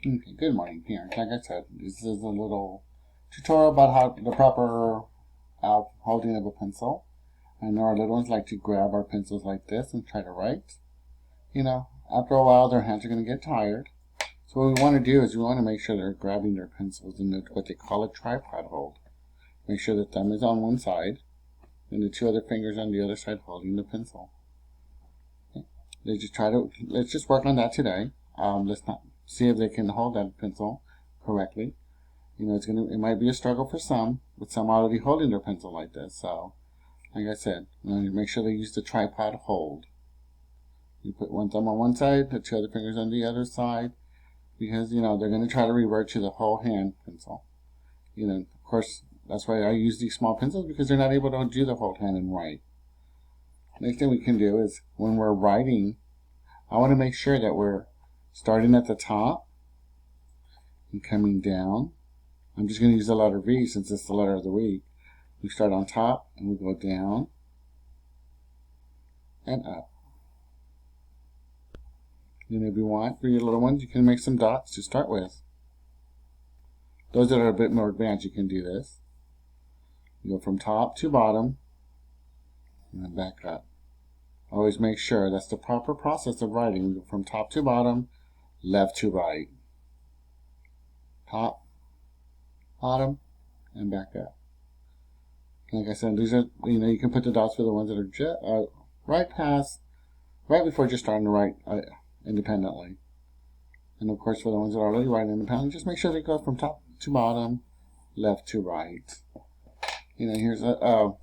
Okay, good morning, parents. Like I said, this is a little tutorial about how the proper holding of a pencil. I know our little ones like to grab our pencils like this and try to write. After a while, their hands are going to get tired. So what we want to do is we want to make sure they're grabbing their pencils in what they call a tripod hold. Make sure the thumb is on one side and the two other fingers on the other side holding the pencil. Okay. Let's just work on that today. Let's not see if they can hold that pencil correctly. It might be a struggle for some, with some already holding their pencil like this. So, like I said, make sure they use the tripod hold. You put one thumb on one side, the two other fingers on the other side, because they're going to try to revert to the whole hand pencil. Of course, that's why I use these small pencils, because they're not able to do the whole hand and write. Next thing we can do is when we're writing, I want to make sure that we're starting at the top and coming down. I'm just going to use the letter V since it's the letter of the week. We start on top and we go down and up. And if you want, for your little ones, you can make some dots to start with. Those that are a bit more advanced, you can do this. You go from top to bottom and then back up. Always make sure that's the proper process of writing. We go from top to bottom, left to right. Top, bottom, and back up. Like I said, these are, you can put the dots for the ones that are just right before just starting to write independently. And of course, for the ones that are already writing independently, just make sure they go from top to bottom, left to right. Here's a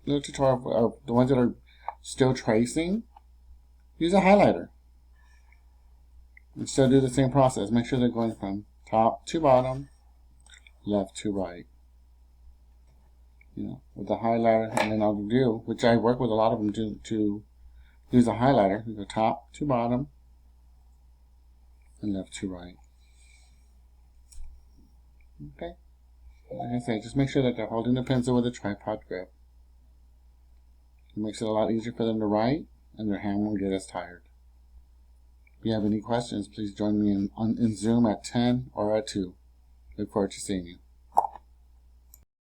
little tutorial of the ones that are still tracing. Use a highlighter. And still do the same process. Make sure they're going from top to bottom, left to right. With the highlighter, and then I'll do, which I work with a lot of them to use a highlighter. We go top to bottom and left to right. Okay. Like I say, just make sure that they're holding the pencil with a tripod grip. It makes it a lot easier for them to write, and their hand won't get as tired. If you have any questions, please join me in Zoom at 10 or at 2. Look forward to seeing you.